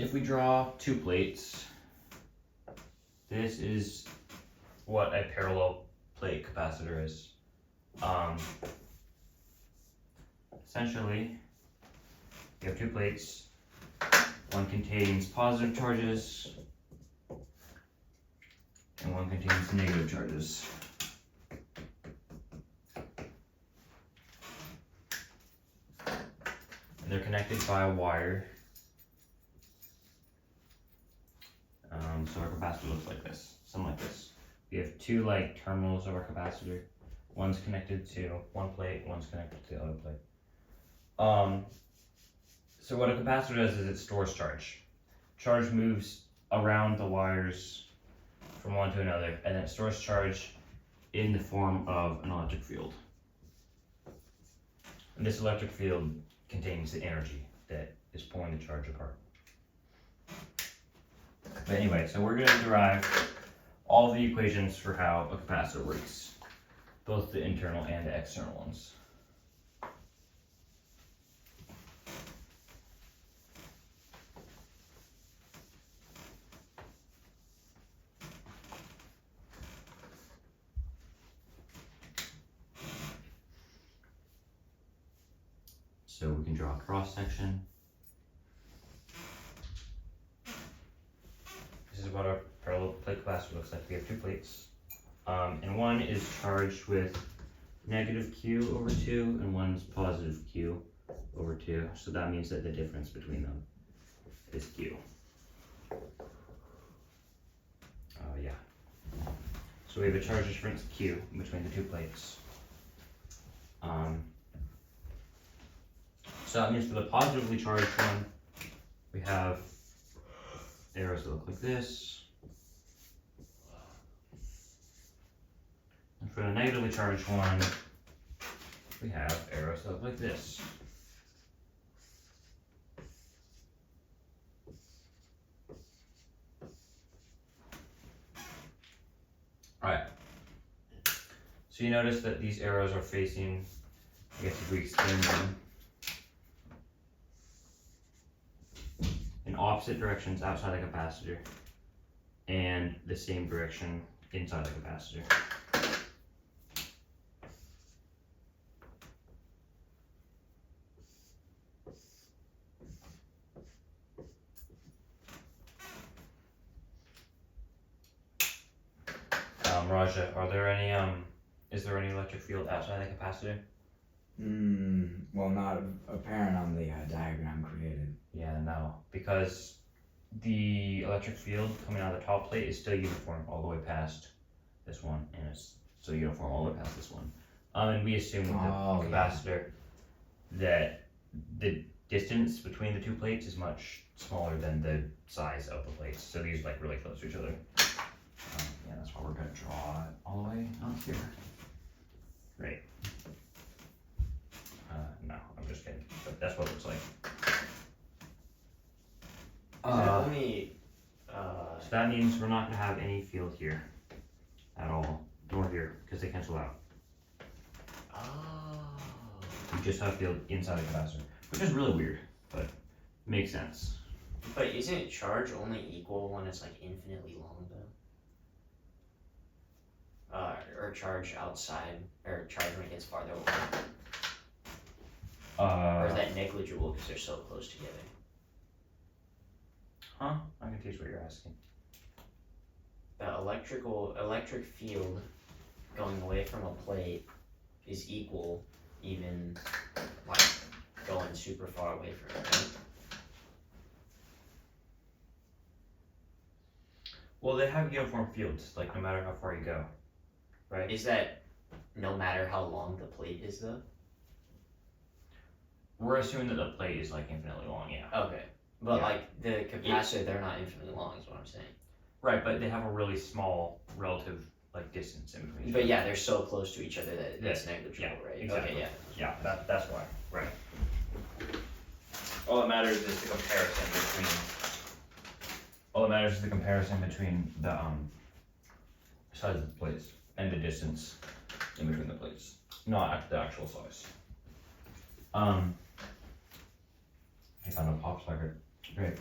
if we draw two plates, this is what a parallel plate capacitor is. Essentially, you have two plates. One contains positive charges, and one contains negative charges. And they're connected by a wire. So our capacitor looks like this, something like this. We have two like terminals of our capacitor. One's connected to one plate, one's connected to the other plate. So what a capacitor does is it stores charge. Charge moves around the wires from one to another, and then it stores charge in the form of an electric field. And this electric field contains the energy that is pulling the charge apart. But anyway, so we're going to derive all the equations for how a capacitor works, both the internal and the external ones. So we can draw a cross section. This is what our parallel plate capacitor looks like. We have two plates, and one is charged with negative Q over 2, and one's positive Q over 2. So that means that the difference between them is Q. Yeah. So we have a charge difference Q between the two plates. So that means for the positively charged one, we have arrows that look like this. And for the negatively charged one, we have arrows that look like this. Alright. So you notice that these arrows are facing, I guess if we extend them, in opposite directions outside the capacitor and the same direction inside the capacitor. Raja, are there any is there any electric field outside the capacitor? Well, not apparent on the diagram created. Yeah, no, because the electric field coming out of the top plate is still uniform all the way past this one, and it's still uniform all the way past this one. And we assume with the capacitor that the distance between the two plates is much smaller than the size of the plates, so these are like really close to each other. Yeah, that's why we're going to draw it all the way out here. Great. No, I'm just kidding. But that's what it looks like. So that means we're not going to have any field here at all, nor here, because they cancel out. Oh. We just have field inside the capacitor, which is really weird, but makes sense. But isn't charge only equal when it's like infinitely long though? Or charge outside, or charge when it gets farther away? Or is that negligible because they're so close together? Huh? I'm confused what you're asking. The electric field going away from a plate is equal even like going super far away from it, right? Well, they have uniform fields, like no matter how far you go, right? Is that no matter how long the plate is though? We're assuming that the plate is like infinitely long, yeah. Okay. But Yeah. like the capacitor, they're not infinitely long is what I'm saying. Right, but they have a really small relative like distance in between. But yeah, they're so close to each other that it's negligible, Yeah, right? exactly. Okay, yeah. Yeah, that's why. Right. All that matters is the comparison between the size of the plates and the distance in between the plates, not the actual size. I found a pop socket. Great.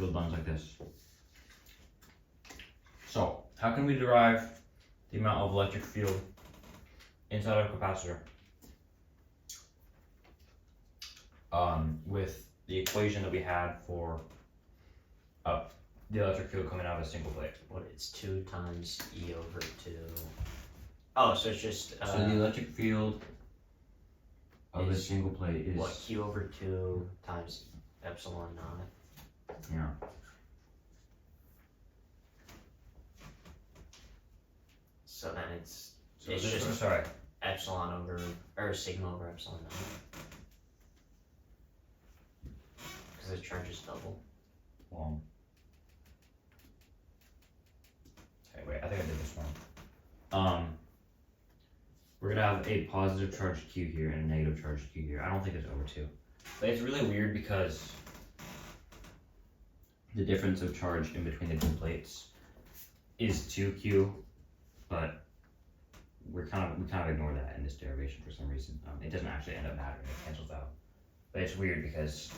field lines like this. So, how can we derive the amount of electric field inside of a capacitor? With the equation that we had for the electric field coming out of a single plate. What, it's 2 times E over 2. Oh, so it's just So the electric field of a single plate is what, Q over 2 times epsilon naught. yeah. So then it's It's just sorry. epsilon over, or sigma over epsilon naught. Because the charge is double. Well, okay, wait. I think I did this wrong. We're gonna have a positive charge Q here and a negative charge Q here. I don't think it's over 2, but it's really weird because the difference of charge in between the two plates is 2Q, but we kind of ignore that in this derivation for some reason. It doesn't actually end up mattering; it cancels out. But it's weird because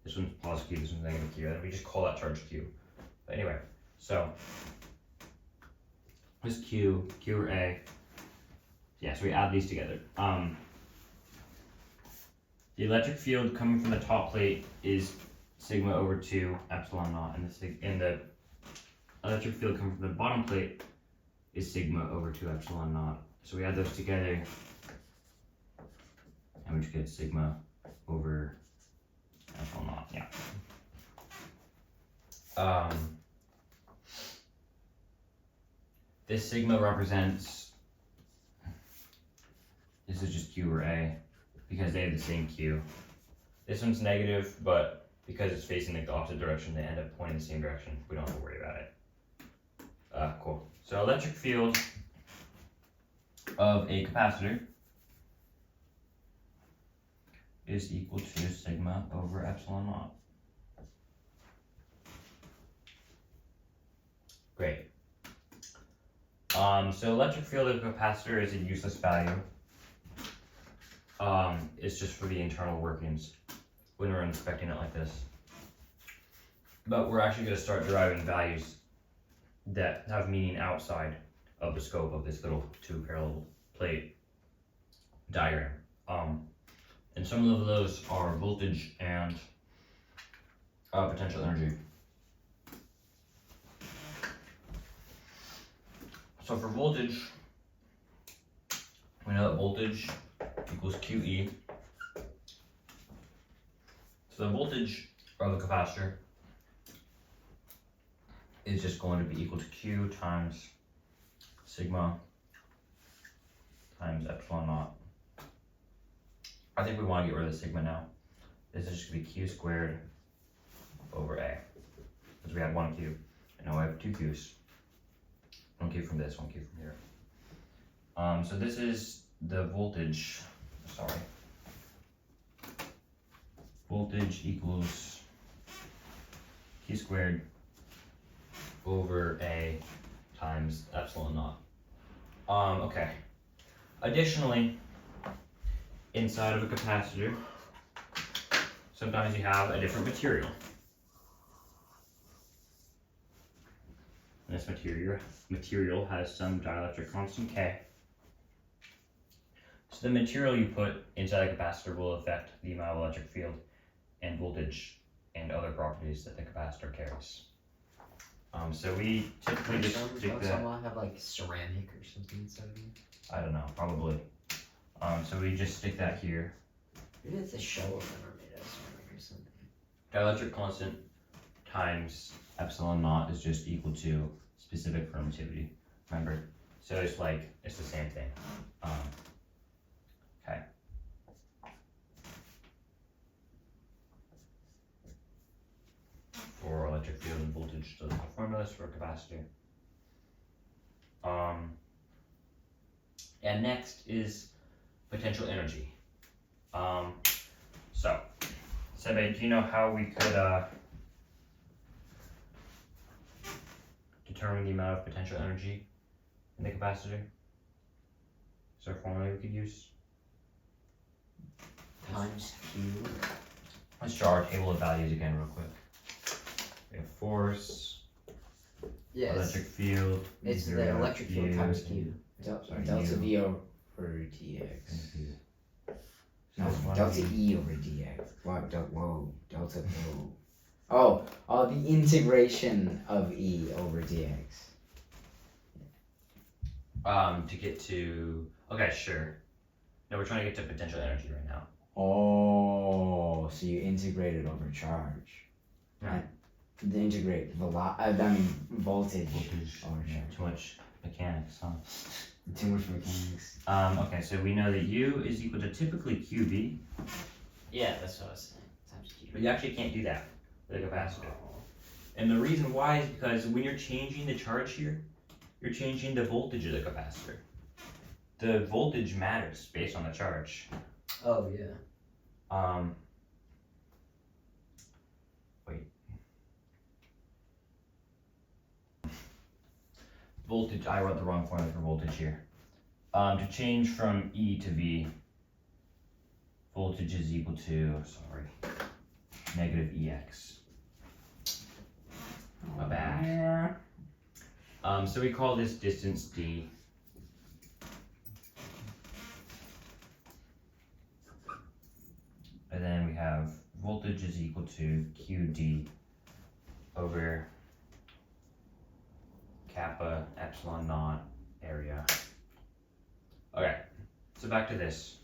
this one's positive Q, this one's negative Q, and we just call that charge Q. But anyway, so this Q or A. Yeah, so we add these together. The electric field coming from the top plate is sigma over 2 epsilon naught, and the electric field coming from the bottom plate is sigma over 2 epsilon naught. So we add those together, and we just get sigma over epsilon naught. Yeah. This sigma represents. This is just Q or A, because they have the same Q. This one's negative, but because it's facing the opposite direction, they end up pointing the same direction. We don't have to worry about it. Cool. So electric field of a capacitor is equal to sigma over epsilon naught. Great. So electric field of a capacitor is a useless value. It's just for the internal workings when we're inspecting it like this. But we're actually going to start deriving values that have meaning outside of the scope of this little 2 parallel plate diagram. And some of those are voltage and potential energy. So for voltage, we know that voltage equals QE. So the voltage of the capacitor is just going to be equal to Q times sigma times epsilon naught. I think we want to get rid of the sigma now. This is just going to be Q squared over A, because we had 1 Q, and now we have 2 Qs. 1 Q from this, 1 Q from here. So this is the voltage, voltage equals Q squared over A times epsilon naught. Okay. Additionally, inside of a capacitor, sometimes you have a different material. And this material has some dielectric constant K. So the material you put inside a capacitor will affect the amount of electric field and voltage and other properties that the capacitor carries. So we typically just stick that. Someone have like ceramic or something inside of it? I don't know, probably. So we just stick that here. Maybe it's a shell of them are made out of ceramic or something. Dielectric constant times epsilon naught is just equal to specific permittivity. Remember? So it's the same thing. Okay. For electric field and voltage, so the formulas for a capacitor. And next is potential energy. So, Sebe, do you know how we could determine the amount of potential energy in the capacitor? Is there a formula we could use? Times Q. Let's draw our table of values again real quick. We have force, Yes. electric field. It's zero the electric field times Q. Delta U. V over dx. No, That's one delta V. E over dx. What? Whoa, delta. Whoa. Oh, the integration of E over dx. To get to. Okay, sure. No, we're trying to get to potential energy right now. Oh, so you integrate it over charge. Yeah. Integrate voltage Voltage. over Yeah, charge. too much mechanics, huh? Too much mechanics. Okay, so we know that U is equal to typically QV, Yeah, that's what I was saying. Times Q. but you actually can't do that with a capacitor. And the reason why is because when you're changing the charge here, you're changing the voltage of the capacitor. The voltage matters based on the charge. Oh yeah. Wait. Voltage, I wrote the wrong formula for voltage here. To change from E to V, voltage is equal to, negative EX. My bad. So we call this distance D. And then we have voltage is equal to QD over kappa epsilon naught area. Okay, so back to this.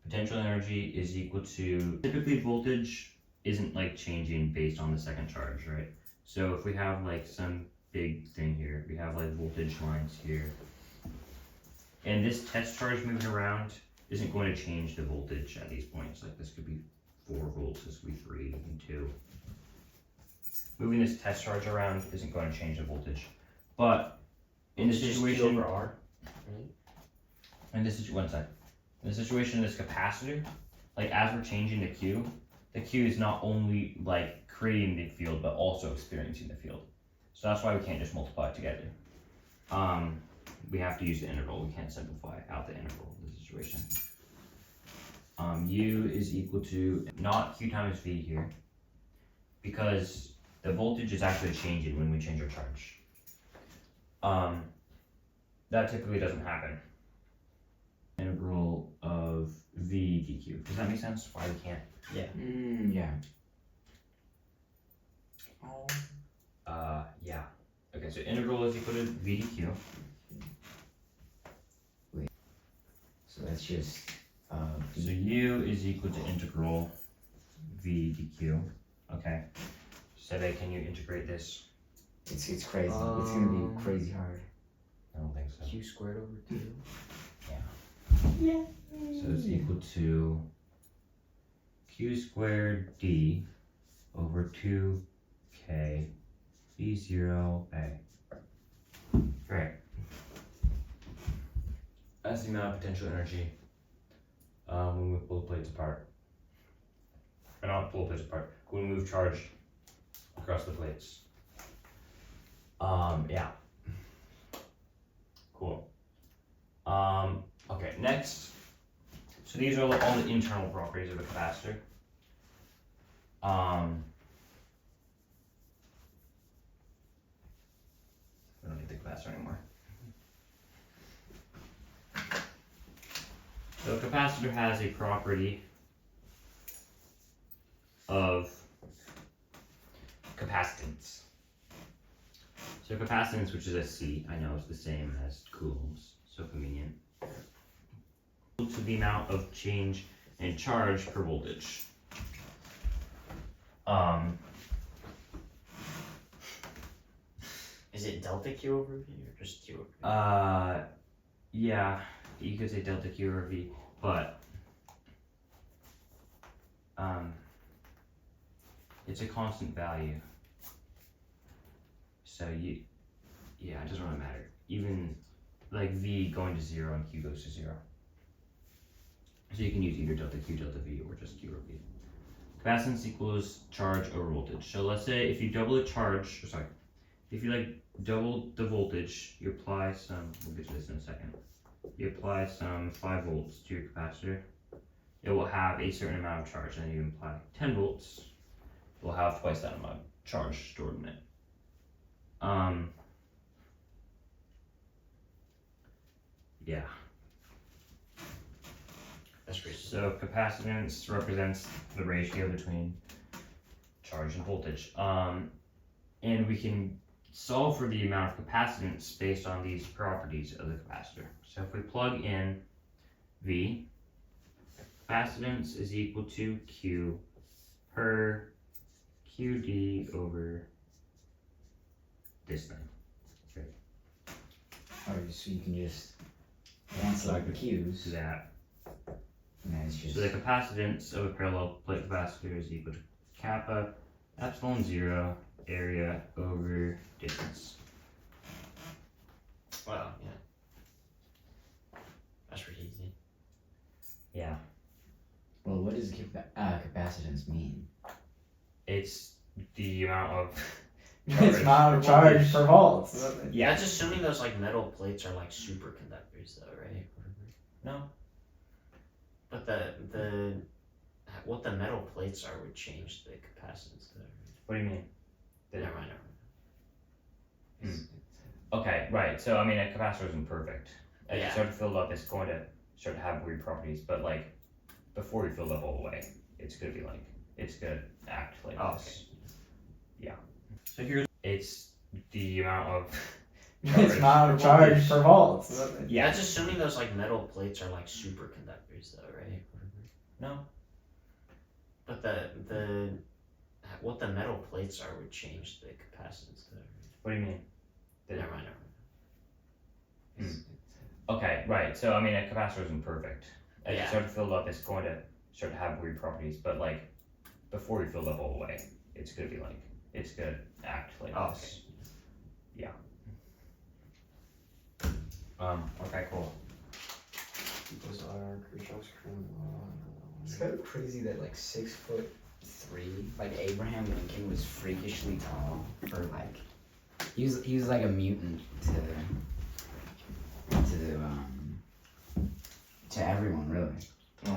Potential energy is equal to, typically voltage isn't like changing based on the second charge, right? So if we have like some big thing here, we have like voltage lines here, and this test charge moving around isn't going to change the voltage at these points. Like this could be 4 volts, this could be 3 and 2. Moving this test charge around isn't going to change the voltage. But in this situation, Q over R. in this situation, in the situation of this capacitor, like as we're changing the Q is not only like creating the field, but also experiencing the field. So that's why we can't just multiply it together. We have to use the integral. We can't simplify out the integral in this situation. U is equal to not Q times V here, because the voltage is actually changing when we change our charge. That typically doesn't happen. Integral of V dq. Does that make sense? Why we can't? Yeah. Yeah. Okay, so integral is equal to V dq. So that's just So U is equal to integral V dq. Okay. Seve, can you integrate this? it's crazy. It's gonna be crazy hard. I don't think so. Q squared over 2. Yeah. So it's equal to Q squared D over 2K V0A. Great. That's the amount of potential energy when we move both plates apart. Or not both plates apart, when we move charge across the plates. Yeah. Cool. Okay, next. So these are all the internal properties of a capacitor. We don't need the capacitor anymore. So a capacitor has a property of capacitance. So capacitance, which is a C, I know it's the same as coulombs, so convenient. To the amount of change in charge per voltage. Is it delta Q over V or just Q over V? Yeah, you could say delta Q over V, but it's a constant value. So it doesn't really matter. Even like V going to 0 and Q goes to 0. So you can use either delta Q, delta V, or just Q over V. Capacitance equals charge over voltage. So let's say if you double the charge, if you like double the voltage, you apply some, we'll get to this in a second. You apply some 5 volts to your capacitor. it will have a certain amount of charge, and then you apply 10 volts, it will have twice that amount of charge stored in it. Yeah. That's pretty. So capacitance represents the ratio between charge and voltage. And we can solve for the amount of capacitance based on these properties of the capacitor. So if we plug in V, capacitance is equal to Q per QD over this thing. Oh, so you can just cancel out the Q's. So that. And then it's just. So the capacitance of a parallel plate capacitor is equal to kappa epsilon 0 area over distance. Wow, yeah. That's pretty easy. Yeah. Well, what does capacitance mean? It's the amount of It's amount of charge per volts. Yeah. That's assuming those like metal plates are like superconductors, though, right? No. But the what the metal plates are would change the capacitance, though. What do you mean? Never mind. Okay, right. So I mean, a capacitor isn't perfect. As Yeah. you start to fill up, it's going to start to have weird properties. But like, before you fill it up all the way, it's gonna be like, it's gonna act like Oh, this. Yeah. So here, it's the amount of It's amount of charge per volts. Yeah. That's assuming those like metal plates are like superconductors, though, right? No. But the what the metal plates are would change the capacitance, though. What do you mean? Never mind. Okay, right. So I mean, a capacitor isn't perfect. As you Yeah. start to fill it up, it's going to start to have weird properties. But like, before you fill it up all the way, it's gonna be like, it's gonna act like Oh, this. Yeah. Okay, cool. It's kind of crazy that like 6'3", like Abraham Lincoln was freakishly tall, or like he was like a mutant to everyone really. Oh.